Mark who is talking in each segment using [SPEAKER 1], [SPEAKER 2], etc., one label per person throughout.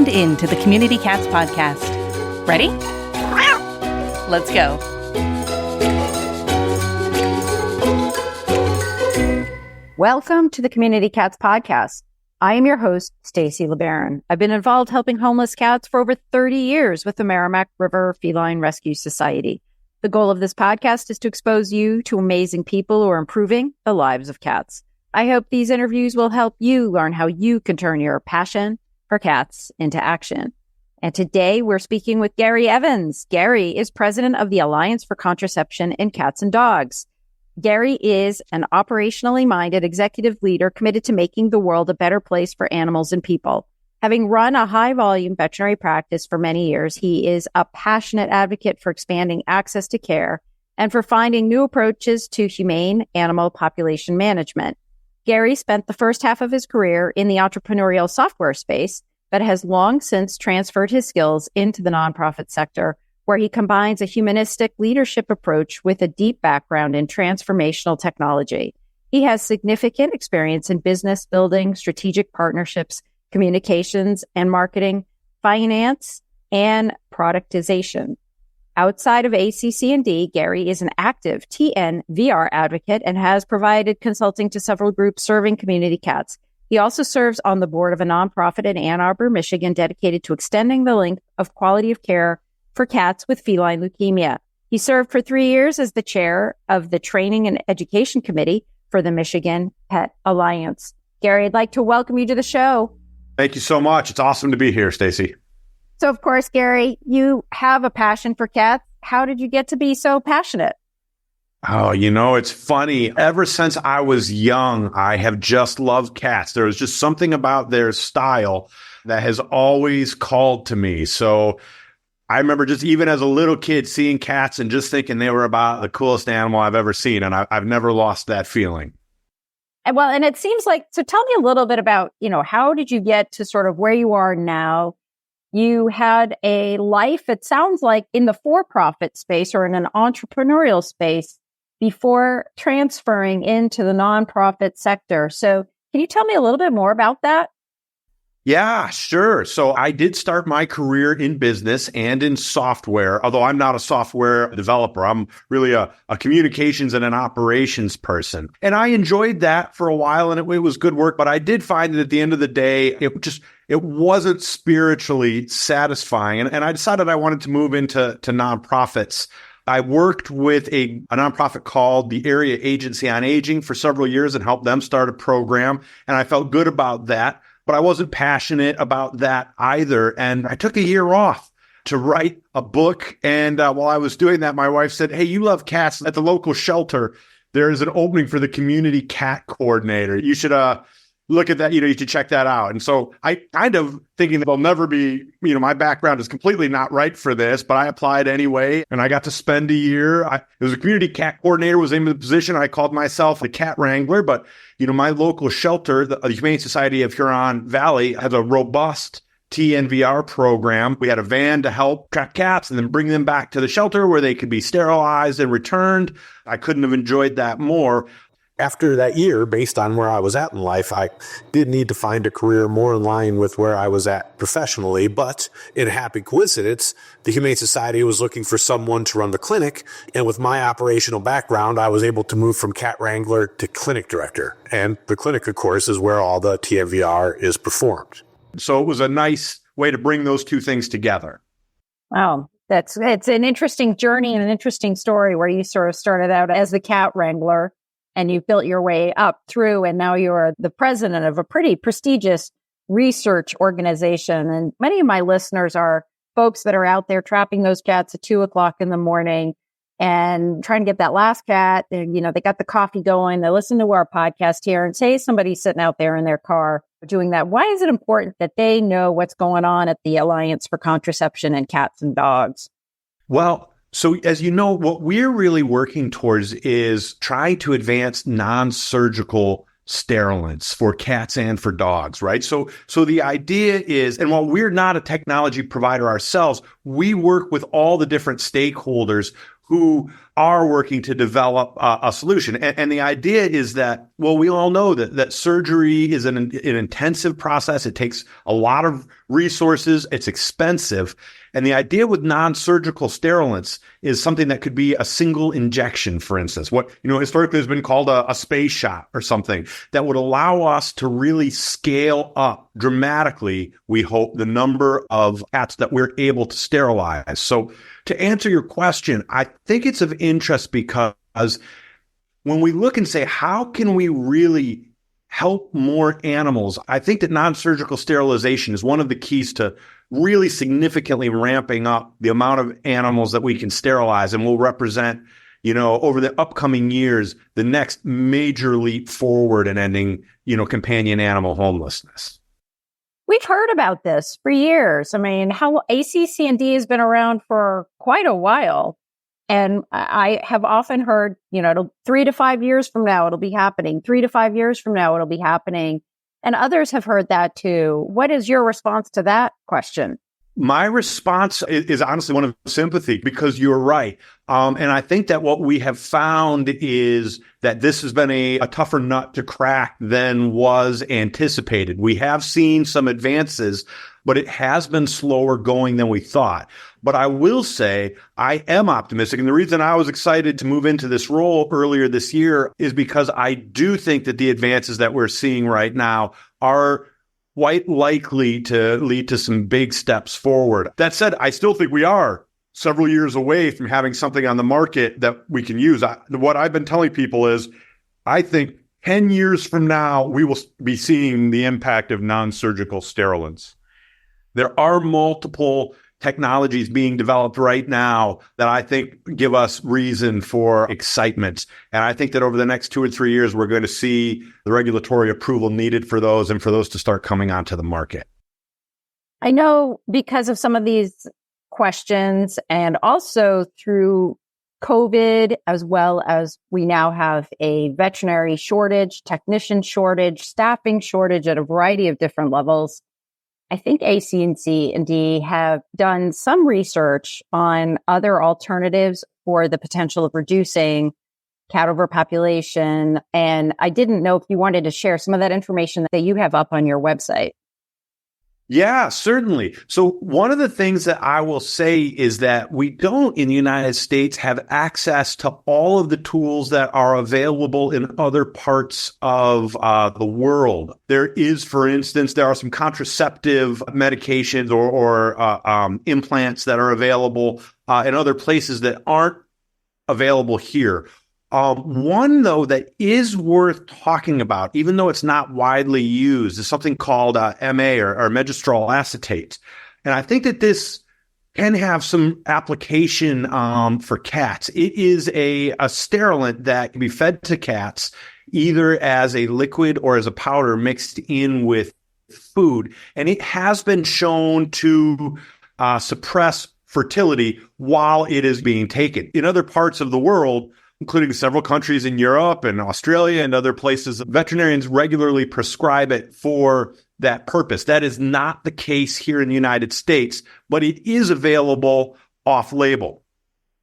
[SPEAKER 1] tuned in to the Community Cats podcast. Ready? Let's go. Welcome to the Community Cats podcast. I am your host, Stacy LeBaron. I've been involved helping homeless cats for over 30 years with the Merrimack River Feline Rescue Society. The goal of this podcast is to expose you to amazing people who are improving the lives of cats. I hope these interviews will help you learn how you can turn your passion for cats into action. And today we're speaking with Gary Evans. Gary is president of the Alliance for Contraception in Cats and Dogs. Gary is an operationally minded executive leader committed to making the world a better place for animals and people. Having run a high-volume veterinary practice for many years, he is a passionate advocate for expanding access to care and for finding new approaches to humane animal population management. Gary spent the first half of his career in the entrepreneurial software space, but has long since transferred his skills into the nonprofit sector, where he combines a humanistic leadership approach with a deep background in transformational technology. He has significant experience in business building, strategic partnerships, communications and marketing, finance, and productization. Outside of ACC&D, Gary is an active TNVR advocate and has provided consulting to several groups serving community cats. He also serves on the board of a nonprofit in Ann Arbor, Michigan, dedicated to extending the length of quality of care for cats with feline leukemia. He served for 3 years as the chair of the Training and Education Committee for the Michigan Pet Alliance. Gary, I'd like to welcome you to the show.
[SPEAKER 2] Thank you so much. It's awesome to be here, Stacy.
[SPEAKER 1] So, of course, Gary, you have a passion for cats. How did you get to be so passionate?
[SPEAKER 2] Oh, it's funny. Ever since I was young, I have just loved cats. There was just something about their style that has always called to me. So I remember just even as a little kid seeing cats and just thinking they were about the coolest animal I've ever seen. And I've never lost that feeling.
[SPEAKER 1] And it seems like, so tell me a little bit about, how did you get to sort of where you are now? You had a life, it sounds like, in the for-profit space or in an entrepreneurial space before transferring into the nonprofit sector. So can you tell me a little bit more about that?
[SPEAKER 2] Yeah, sure. So I did start my career in business and in software, although I'm not a software developer. I'm really a communications and an operations person. And I enjoyed that for a while, and it was good work. But I did find that at the end of the day, it wasn't spiritually satisfying. And I decided I wanted to move into nonprofits. I worked with a nonprofit called the Area Agency on Aging for several years and helped them start a program. And I felt good about that. But I wasn't passionate about that either. And I took a year off to write a book. And while I was doing that, my wife said, "Hey, you love cats. At the local shelter, there is an opening for the community cat coordinator. You should look at that. You should check that out." And so I kind of thinking that there'll never be, my background is completely not right for this, but I applied anyway. And I got to spend a year. It was a community cat coordinator was the name of the position. I called myself a cat wrangler, but my local shelter, the Humane Society of Huron Valley, has a robust TNVR program. We had a van to help trap cats and then bring them back to the shelter where they could be sterilized and returned. I couldn't have enjoyed that more.
[SPEAKER 3] After that year, based on where I was at in life, I did need to find a career more in line with where I was at professionally. But in a happy coincidence, the Humane Society was looking for someone to run the clinic. And with my operational background, I was able to move from cat wrangler to clinic director. And the clinic, of course, is where all the TNVR is performed.
[SPEAKER 2] So it was a nice way to bring those two things together.
[SPEAKER 1] Wow. It's an interesting journey and an interesting story where you sort of started out as the cat wrangler and you built your way up through, and now you're the president of a pretty prestigious research organization. And many of my listeners are folks that are out there trapping those cats at 2:00 in the morning and trying to get that last cat. And, they got the coffee going. They listen to our podcast here, and say somebody's sitting out there in their car doing that. Why is it important that they know what's going on at the Alliance for Contraception in Cats and Dogs?
[SPEAKER 2] Well, so as you know, what we're really working towards is trying to advance non-surgical sterilants for cats and for dogs, right? So the idea is, and while we're not a technology provider ourselves, we work with all the different stakeholders who are working to develop a solution. And the idea is that, well, we all know that surgery is an intensive process. It takes a lot of resources. It's expensive. And the idea with non-surgical sterilants is something that could be a single injection, for instance, what, historically has been called a space shot or something that would allow us to really scale up dramatically, we hope, the number of cats that we're able to sterilize. So to answer your question, I think it's of interest because when we look and say, how can we really help more animals? I think that non-surgical sterilization is one of the keys to really significantly ramping up the amount of animals that we can sterilize, and will represent, over the upcoming years, the next major leap forward in ending, companion animal homelessness.
[SPEAKER 1] We've heard about this for years. I mean, how ACC&D has been around for quite a while. And I have often heard, 3 to 5 years from now, it'll be happening. 3 to 5 years from now, it'll be happening. And others have heard that too. What is your response to that question?
[SPEAKER 2] My response is honestly one of sympathy, because you're right. And I think that what we have found is that this has been a tougher nut to crack than was anticipated. We have seen some advances, but it has been slower going than we thought. But I will say I am optimistic. And the reason I was excited to move into this role earlier this year is because I do think that the advances that we're seeing right now are quite likely to lead to some big steps forward. That said, I still think we are several years away from having something on the market that we can use. What I've been telling people is I think 10 years from now, we will be seeing the impact of non-surgical sterilants. There are multiple technologies being developed right now that I think give us reason for excitement. And I think that over the next 2 or 3 years, we're going to see the regulatory approval needed for those and for those to start coming onto the market.
[SPEAKER 1] I know because of some of these questions and also through COVID, as well as we now have a veterinary shortage, technician shortage, staffing shortage at a variety of different levels. I think ACC&D have done some research on other alternatives for the potential of reducing cat overpopulation. And I didn't know if you wanted to share some of that information that you have up on your website.
[SPEAKER 2] Yeah, certainly. So one of the things that I will say is that we don't in the United States have access to all of the tools that are available in other parts of the world. There is, for instance, there are some contraceptive medications or implants that are available in other places that aren't available here. One, though, that is worth talking about, even though it's not widely used, is something called MA or megestrol acetate. And I think that this can have some application for cats. It is a sterilant that can be fed to cats either as a liquid or as a powder mixed in with food. And it has been shown to suppress fertility while it is being taken. In other parts of the world, including several countries in Europe and Australia and other places, veterinarians regularly prescribe it for that purpose. That is not the case here in the United States, but it is available off-label.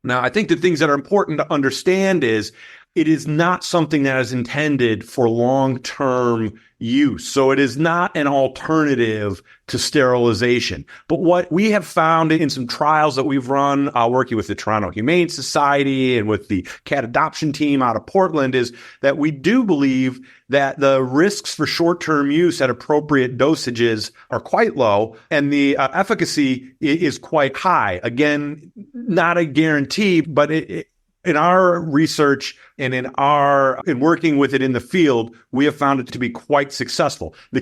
[SPEAKER 2] Now, I think the things that are important to understand is it is not something that is intended for long-term use. So it is not an alternative to sterilization. But what we have found in some trials that we've run, working with the Toronto Humane Society and with the cat adoption team out of Portland, is that we do believe that the risks for short-term use at appropriate dosages are quite low, and the efficacy is quite high. Again, not a guarantee, but in our research and in working with it in the field, we have found it to be quite successful. The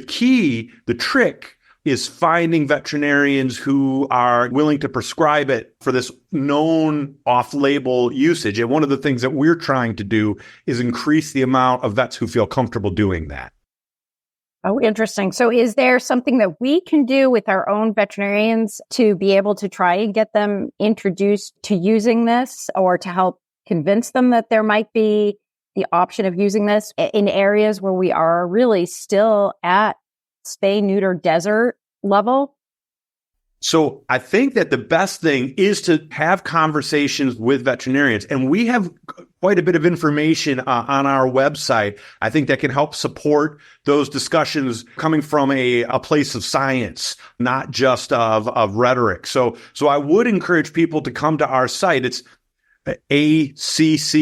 [SPEAKER 2] trick is finding veterinarians who are willing to prescribe it for this known off-label usage. And one of the things that we're trying to do is increase the amount of vets who feel comfortable doing that.
[SPEAKER 1] Oh, interesting. So is there something that we can do with our own veterinarians to be able to try and get them introduced to using this, or to help convince them that there might be the option of using this in areas where we are really still at spay-neuter desert level?
[SPEAKER 2] So I think that the best thing is to have conversations with veterinarians. And we have quite a bit of information on our website, I think, that can help support those discussions coming from a place of science, not just of rhetoric. So I would encourage people to come to our site. It's acc-d.org.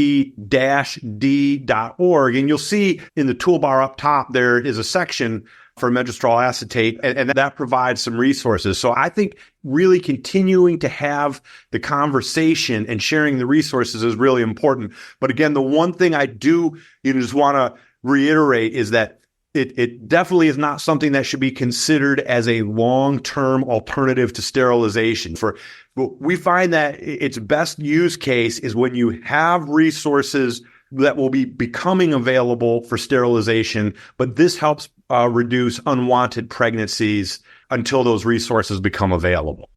[SPEAKER 2] And you'll see in the toolbar up top, there is a section for menstrual acetate, and that provides some resources. So I think really continuing to have the conversation and sharing the resources is really important. But again, the one thing I do just want to reiterate is that it definitely is not something that should be considered as a long-term alternative to sterilization. We find that its best use case is when you have resources that will be becoming available for sterilization, but this helps reduce unwanted pregnancies until those resources become available.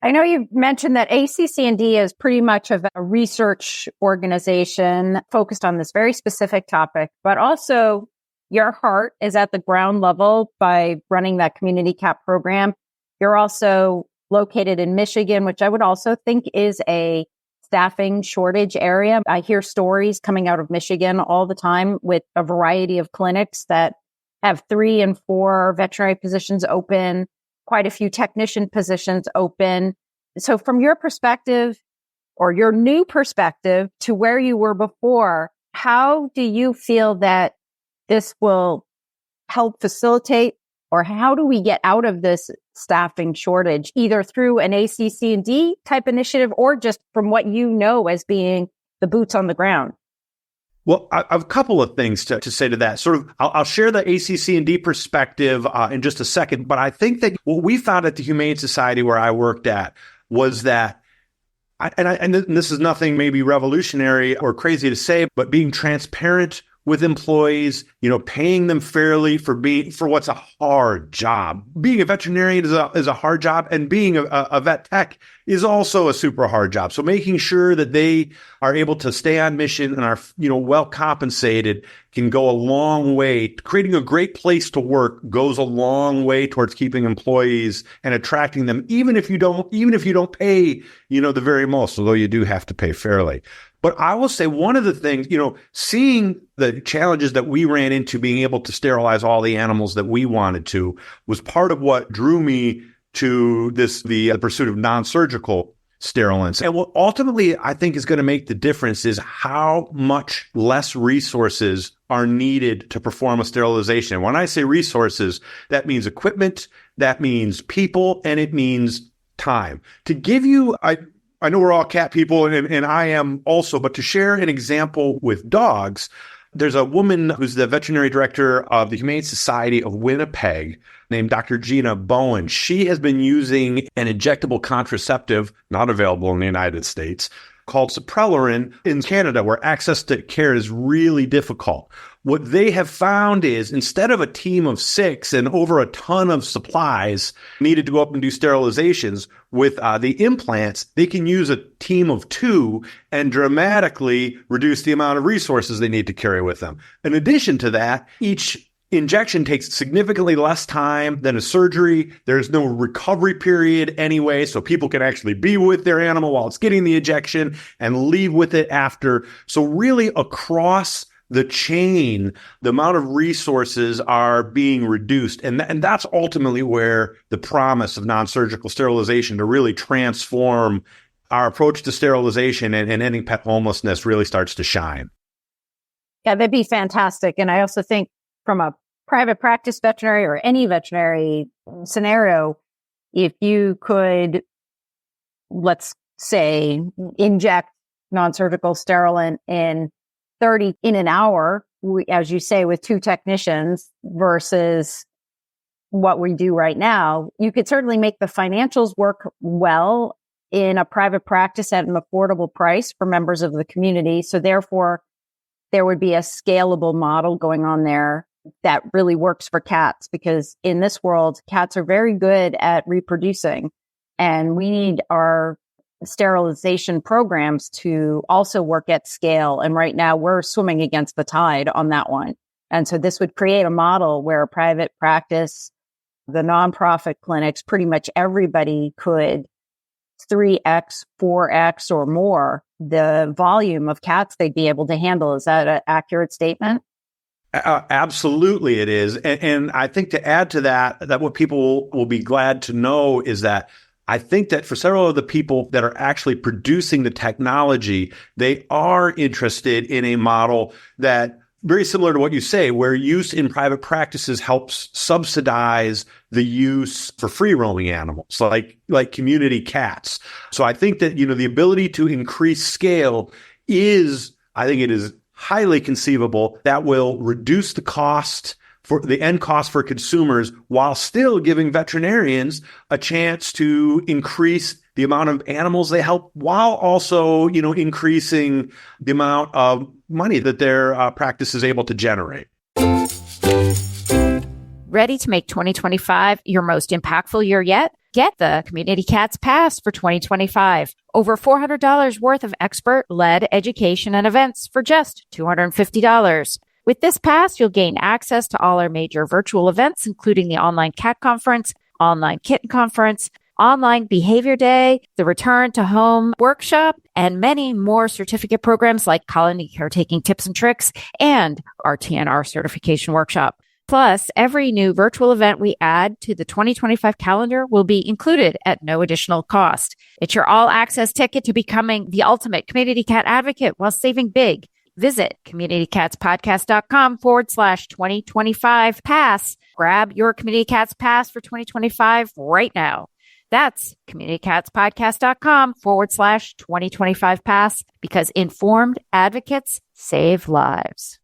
[SPEAKER 1] I know you mentioned that ACC&D is pretty much of a research organization focused on this very specific topic, but also your heart is at the ground level by running that community CAP program. You're also located in Michigan, which I would also think is a staffing shortage area. I hear stories coming out of Michigan all the time with a variety of clinics that have 3 and 4 veterinary positions open, quite a few technician positions open. So from your perspective, or your new perspective to where you were before, how do you feel that this will help facilitate, or how do we get out of this staffing shortage, either through an ACC&D type initiative or just from what you know as being the boots on the ground?
[SPEAKER 2] Well, I have a couple of things to say to that. Sort of, I'll share the ACC&D perspective in just a second, but I think that what we found at the Humane Society where I worked at was that, and this is nothing maybe revolutionary or crazy to say, but being transparent with employees, paying them fairly for what's a hard job. Being a veterinarian is a hard job, and being a vet tech is also a super hard job. So making sure that they are able to stay on mission and are, well compensated can go a long way. Creating a great place to work goes a long way towards keeping employees and attracting them, even if you don't pay, the very most, although you do have to pay fairly. But I will say one of the things, seeing the challenges that we ran into being able to sterilize all the animals that we wanted to was part of what drew me to the pursuit of non-surgical sterilants. And what ultimately I think is going to make the difference is how much less resources are needed to perform a sterilization. When I say resources, that means equipment, that means people, and it means time. To give you, I know we're all cat people, and I am also, but to share an example with dogs, there's a woman who's the veterinary director of the Humane Society of Winnipeg named Dr. Gina Bowen. She has been using an injectable contraceptive, not available in the United States, called Trap-Neuter-Return in Canada, where access to care is really difficult. What they have found is instead of a team of 6 and over a ton of supplies needed to go up and do sterilizations with the implants, they can use a team of 2 and dramatically reduce the amount of resources they need to carry with them. In addition to that, each injection takes significantly less time than a surgery. There's no recovery period anyway, so people can actually be with their animal while it's getting the injection and leave with it after. So really across the chain, the amount of resources are being reduced. And that's ultimately where the promise of non-surgical sterilization to really transform our approach to sterilization and ending pet homelessness really starts to shine.
[SPEAKER 1] Yeah, that'd be fantastic. And I also think from a private practice veterinary or any veterinary scenario, if you could, let's say, inject non-surgical sterilant in 30 in an hour, as you say, with 2 technicians versus what we do right now, you could certainly make the financials work well in a private practice at an affordable price for members of the community. So therefore, there would be a scalable model going on there that really works for cats, because in this world, cats are very good at reproducing, and we need our sterilization programs to also work at scale. And right now we're swimming against the tide on that one. And so this would create a model where a private practice the nonprofit clinics, pretty much everybody could 3x, 4x or more the volume of cats they'd be able to handle. Is that an accurate statement?
[SPEAKER 2] Absolutely, it is. And I think to add to that what people will be glad to know is that I think that for several of the people that are actually producing the technology, they are interested in a model that very similar to what you say, where use in private practices helps subsidize the use for free roaming animals like community cats. So I think that, the ability to increase scale I think it is highly conceivable that will reduce the cost for the end cost for consumers while still giving veterinarians a chance to increase the amount of animals they help while also, increasing the amount of money that their practice is able to generate.
[SPEAKER 1] Ready to make 2025 your most impactful year yet? Get the Community Cats Pass for 2025. Over $400 worth of expert-led education and events for just $250. With this pass, you'll gain access to all our major virtual events, including the online cat conference, online kitten conference, online behavior day, the return to home workshop, and many more certificate programs like colony caretaking tips and tricks and our TNR certification workshop. Plus, every new virtual event we add to the 2025 calendar will be included at no additional cost. It's your all-access ticket to becoming the ultimate community cat advocate while saving big. Visit communitycatspodcast.com/2025 pass. Grab your Community Cats Pass for 2025 right now. That's communitycatspodcast.com/2025 pass, because informed advocates save lives.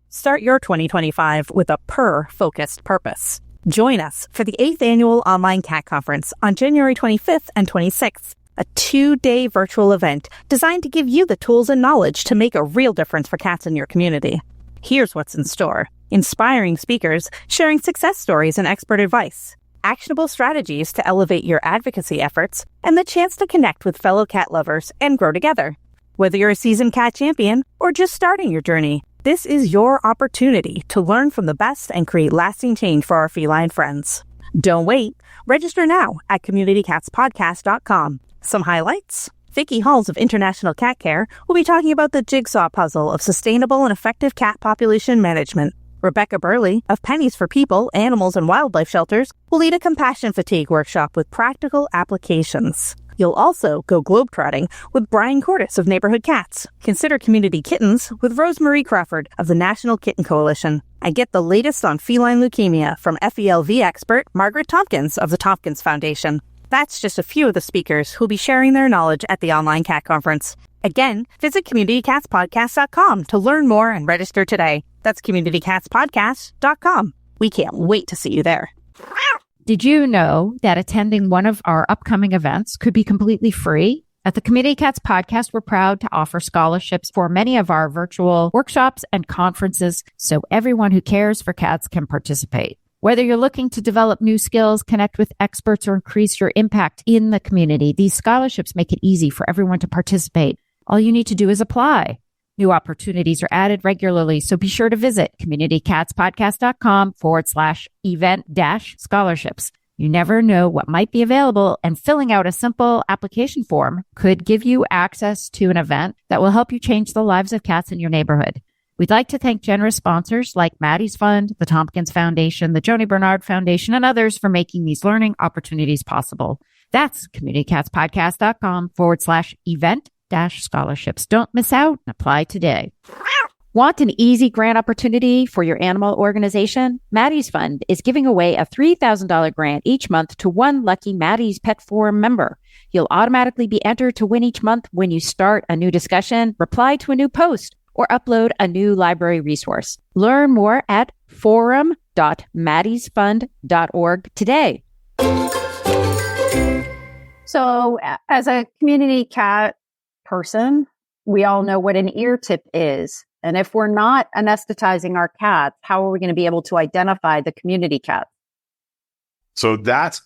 [SPEAKER 4] Start your 2025 with a purr-focused purpose. Join us for the 8th Annual Online Cat Conference on January 25th and 26th, a 2-day virtual event designed to give you the tools and knowledge to make a real difference for cats in your community. Here's what's in store: inspiring speakers sharing success stories and expert advice, actionable strategies to elevate your advocacy efforts, and the chance to connect with fellow cat lovers and grow together. Whether you're a seasoned cat champion or just starting your journey, this is your opportunity to learn from the best and create lasting change for our feline friends. Don't wait. Register now at communitycatspodcast.com. Some highlights: Vicky Halls of International Cat Care will be talking about the jigsaw puzzle of sustainable and effective cat population management. Rebecca Burley of Pennies for People, Animals, and Wildlife Shelters will lead a compassion fatigue workshop with practical applications. You'll also go globetrotting with Brian Cordes of Neighborhood Cats. Consider Community Kittens with Rosemarie Crawford of the National Kitten Coalition. And get the latest on feline leukemia from FELV expert Margaret Tompkins of the Tompkins Foundation. That's just a few of the speakers who'll be sharing their knowledge at the online cat conference. Again, visit communitycatspodcast.com to learn more and register today. That's communitycatspodcast.com. We can't wait to see you there.
[SPEAKER 1] Did you know that attending one of our upcoming events could be completely free? At the Community Cats Podcast, we're proud to offer scholarships for many of our virtual workshops and conferences so everyone who cares for cats can participate. Whether you're looking to develop new skills, connect with experts, or increase your impact in the community, these scholarships make it easy for everyone to participate. All you need to do is apply. New opportunities are added regularly, so be sure to visit communitycatspodcast.com/event-scholarships. You never know what might be available, and filling out a simple application form could give you access to an event that will help you change the lives of cats in your neighborhood. We'd like to thank generous sponsors like Maddie's Fund, the Tompkins Foundation, the Joni Bernard Foundation, and others for making these learning opportunities possible. That's communitycatspodcast.com/event-scholarships. Don't miss out. Apply today. Want an easy grant opportunity for your animal organization? Maddie's Fund is giving away a $3,000 grant each month to one lucky Maddie's Pet Forum member. You'll automatically be entered to win each month when you start a new discussion, reply to a new post, or upload a new library resource. Learn more at forum.maddiesfund.org today. So as a community cat person, we all know what an ear tip is. And if we're not anesthetizing our cats, how are we going to be able to identify the community cat?
[SPEAKER 2] So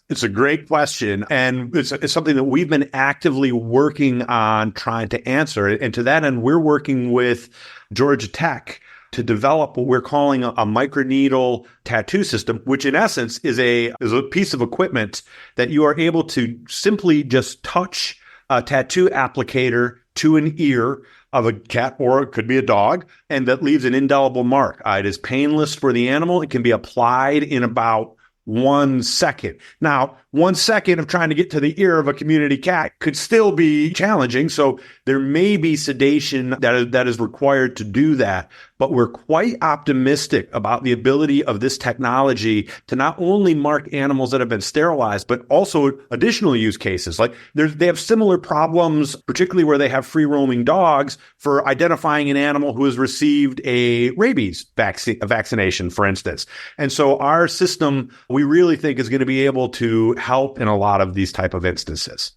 [SPEAKER 2] it's a great question. And it's something that we've been actively working on trying to answer. And to that end, we're working with Georgia Tech to develop what we're calling a microneedle tattoo system, which in essence is a piece of equipment that you are able to simply just touch a tattoo applicator to an ear of a cat, or it could be a dog, and that leaves an indelible mark. It is painless for the animal. It can be applied in about 1 second. Now, 1 second of trying to get to the ear of a community cat could still be challenging. So there may be sedation that is required to do that. But we're quite optimistic about the ability of this technology to not only mark animals that have been sterilized, but also additional use cases. Like they have similar problems, particularly where they have free roaming dogs, for identifying an animal who has received a rabies vaccination, for instance. And so our system, we really think, is going to be able to help in a lot of these type of instances.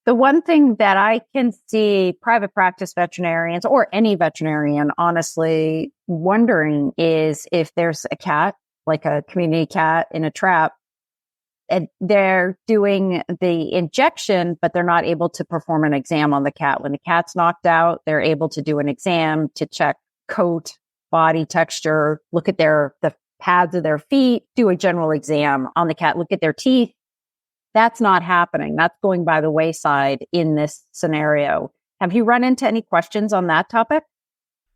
[SPEAKER 1] The one thing that I can see private practice veterinarians or any veterinarian honestly wondering is if there's a cat, like a community cat in a trap, and they're doing the injection, but they're not able to perform an exam on the cat. When the cat's knocked out, they're able to do an exam to check coat, body texture, look at the pads of their feet, do a general exam on the cat, look at their teeth. That's not happening. That's going by the wayside in this scenario. Have you run into any questions on that topic?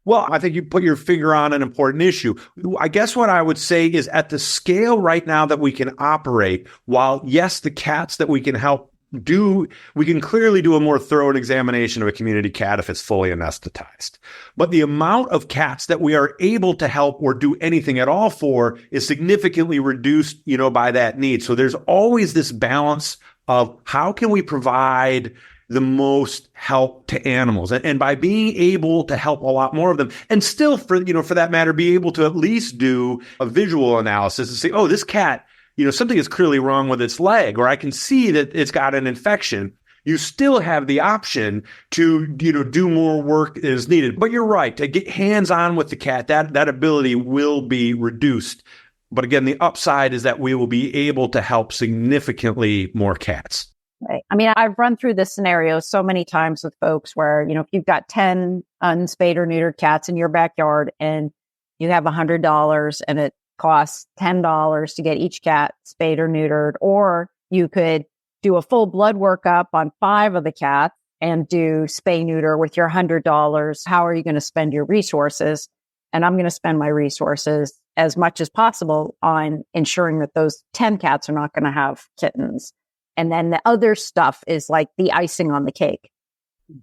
[SPEAKER 2] Well, I think you put your finger on an important issue. I guess what I would say is at the scale right now that we can operate, while yes, the cats that we can help do, we can clearly do a more thorough examination of a community cat if it's fully anesthetized. But the amount of cats that we are able to help or do anything at all for is significantly reduced, by that need. So there's always this balance of how can we provide the most help to animals, and by being able to help a lot more of them, and still for that matter, be able to at least do a visual analysis and say, oh, this cat, something is clearly wrong with its leg, or I can see that it's got an infection. You still have the option to, do more work as needed. But you're right, to get hands-on with the cat, that ability will be reduced. But again, the upside is that we will be able to help significantly more cats.
[SPEAKER 1] Right. I mean, I've run through this scenario so many times with folks where, if you've got 10 unspayed or neutered cats in your backyard and you have $100 and it costs $10 to get each cat spayed or neutered, or you could do a full blood workup on 5 of the cats and do spay neuter with your $100. How are you going to spend your resources? And I'm going to spend my resources as much as possible on ensuring that those 10 cats are not going to have kittens. And then the other stuff is like the icing on the cake.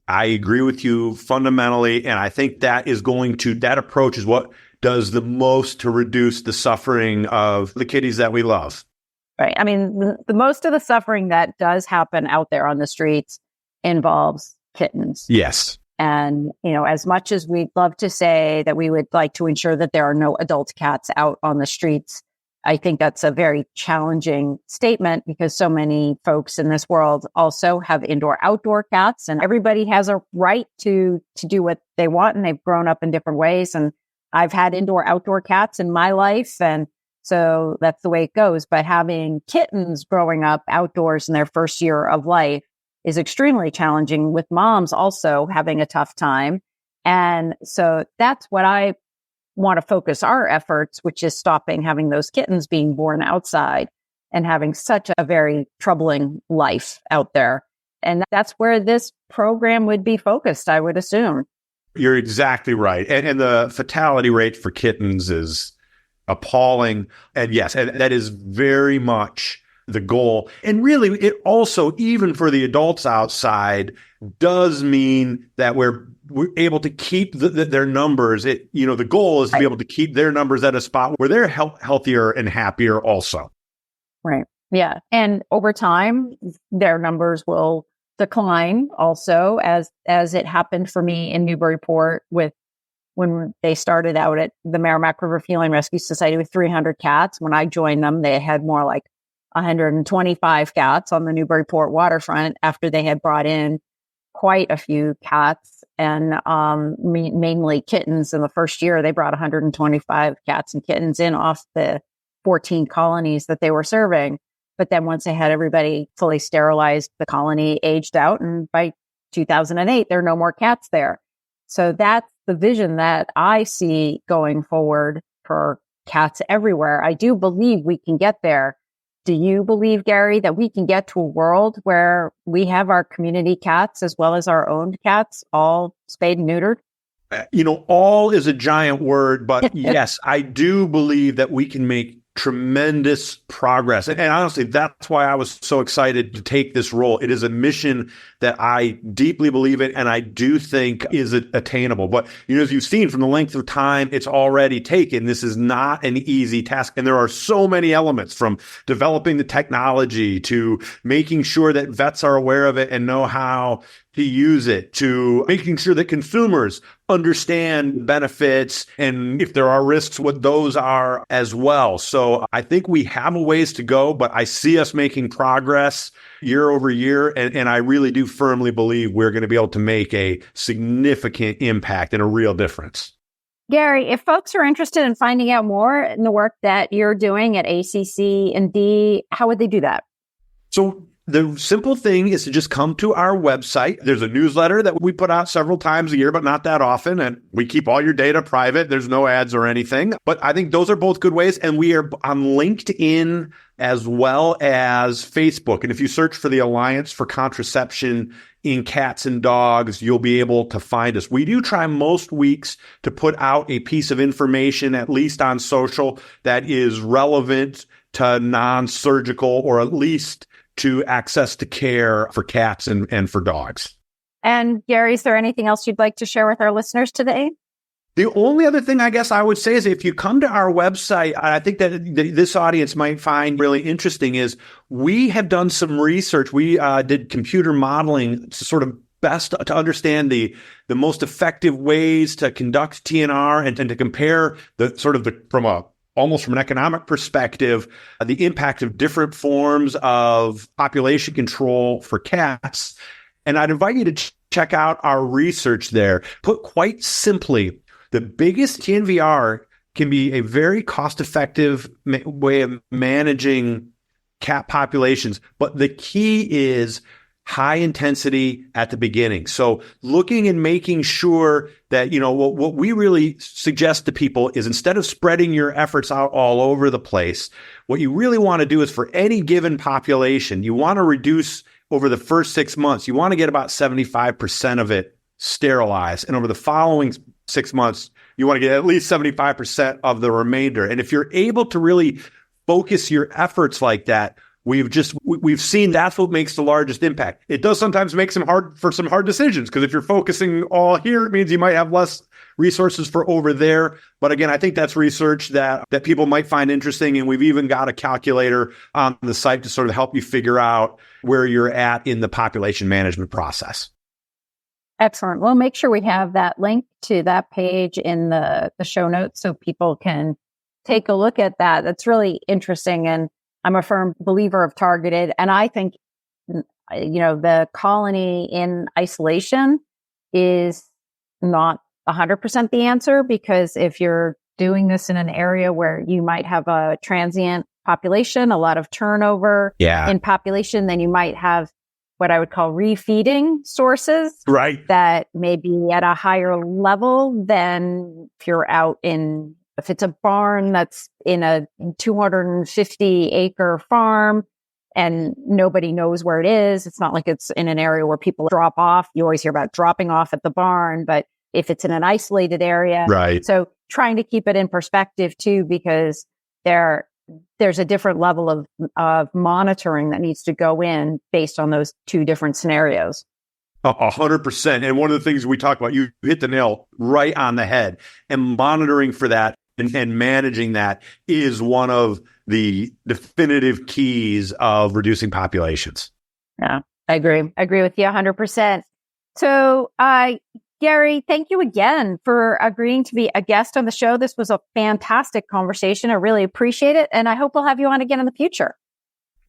[SPEAKER 2] I agree with you fundamentally. And I think that approach is what does the most to reduce the suffering of the kitties that we love.
[SPEAKER 1] Right. I mean, the most of the suffering that does happen out there on the streets involves kittens.
[SPEAKER 2] Yes.
[SPEAKER 1] And, as much as we'd love to say that we would like to ensure that there are no adult cats out on the streets, I think that's a very challenging statement because so many folks in this world also have indoor-outdoor cats, and everybody has a right to do what they want, and they've grown up in different ways. And I've had indoor-outdoor cats in my life, and so that's the way it goes. But having kittens growing up outdoors in their first year of life is extremely challenging, with moms also having a tough time. And so that's what I want to focus our efforts, which is stopping having those kittens being born outside and having such a very troubling life out there. And that's where this program would be focused, I would assume.
[SPEAKER 2] You're exactly right. And the fatality rate for kittens is appalling. And yes, and that is very much the goal. And really, it also, even for the adults outside, does mean that we're able to keep their numbers. The goal is to be able to keep their numbers at a spot where they're healthier and happier also.
[SPEAKER 1] Right. Yeah. And over time, their numbers will decline also, as it happened for me in Newburyport when they started out at the Merrimack River Feline Rescue Society with 300 cats. When I joined them, they had more like 125 cats on the Newburyport waterfront after they had brought in quite a few cats and mainly kittens. In the first year, they brought 125 cats and kittens in off the 14 colonies that they were serving. But then once they had everybody fully sterilized, the colony aged out. And by 2008, there are no more cats there. So that's the vision that I see going forward for cats everywhere. I do believe we can get there. Do you believe, Gary, that we can get to a world where we have our community cats as well as our owned cats all spayed and neutered?
[SPEAKER 2] All is a giant word, but yes, I do believe that we can make tremendous progress. And honestly, that's why I was so excited to take this role. It is a mission that I deeply believe in and I do think is attainable. But, as you've seen from the length of time it's already taken, this is not an easy task. And there are so many elements, from developing the technology to making sure that vets are aware of it and know how to use it, to making sure that consumers understand benefits and if there are risks, what those are as well. So I think we have a ways to go, but I see us making progress year over year. And I really do firmly believe we're going to be able to make a significant impact and a real difference.
[SPEAKER 1] Gary, if folks are interested in finding out more in the work that you're doing at ACC&amp, how would they do that?
[SPEAKER 2] So the simple thing is to just come to our website. There's a newsletter that we put out several times a year, but not that often. And we keep all your data private. There's no ads or anything. But I think those are both good ways. And we are on LinkedIn as well as Facebook. And if you search for the Alliance for Contraception in Cats and Dogs, you'll be able to find us. We do try most weeks to put out a piece of information, at least on social, that is relevant to non-surgical, or at least to access to care for cats and for dogs.
[SPEAKER 1] And Gary, is there anything else you'd like to share with our listeners today?
[SPEAKER 2] The only other thing I guess I would say is if you come to our website, I think that this audience might find really interesting is we have done some research. We did computer modeling to sort of best to understand the most effective ways to conduct TNR and to compare almost from an economic perspective, the impact of different forms of population control for cats. And I'd invite you to check out our research there. Put quite simply, the biggest TNVR can be a very cost-effective way of managing cat populations. But the key is high intensity at the beginning. So looking and making sure that, what we really suggest to people is instead of spreading your efforts out all over the place, what you really want to do is for any given population, you want to reduce over the first 6 months, you want to get about 75% of it sterilized. And over the following 6 months, you want to get at least 75% of the remainder. And if you're able to really focus your efforts like that, we've seen that's what makes the largest impact. It does sometimes make some hard decisions, because if you're focusing all here, it means you might have less resources for over there. But again, I think that's research that people might find interesting. And we've even got a calculator on the site to sort of help you figure out where you're at in the population management process.
[SPEAKER 1] Excellent. We'll make sure we have that link to that page in the show notes so people can take a look at that. That's really interesting. And I'm a firm believer of targeted. And I think, the colony in isolation is not 100% the answer, because if you're doing this in an area where you might have a transient population, a lot of turnover in population, then you might have what I would call refeeding sources, right? That may be at a higher level than if you're out in, if it's a barn that's in a 250 acre farm and nobody knows where it is. It's not like it's in an area where people drop off. You always hear about dropping off at the barn, but if it's in an isolated area, right? So trying to keep it in perspective too, because there's a different level of monitoring that needs to go in based on those two different scenarios.
[SPEAKER 2] 100%. And one of the things we talk about, you hit the nail right on the head, and monitoring for that and managing that is one of the definitive keys of reducing populations.
[SPEAKER 1] Yeah, I agree. I agree with you 100%. So, Gary, thank you again for agreeing to be a guest on the show. This was a fantastic conversation. I really appreciate it. And I hope we'll have you on again in the future.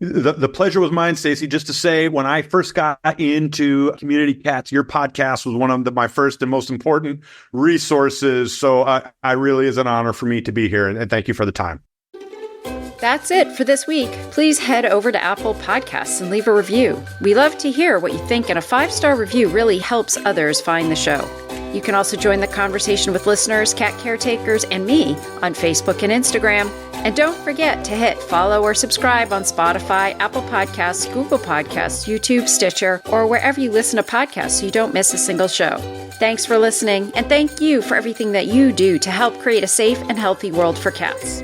[SPEAKER 2] The pleasure was mine, Stacy. Just to say, when I first got into Community Cats, your podcast was one of my first and most important resources. So I really is an honor for me to be here. And thank you for the time.
[SPEAKER 5] That's it for this week. Please head over to Apple Podcasts and leave a review. We love to hear what you think, and a 5-star review really helps others find the show. You can also join the conversation with listeners, cat caretakers, and me on Facebook and Instagram. And don't forget to hit follow or subscribe on Spotify, Apple Podcasts, Google Podcasts, YouTube, Stitcher, or wherever you listen to podcasts so you don't miss a single show. Thanks for listening, and thank you for everything that you do to help create a safe and healthy world for cats.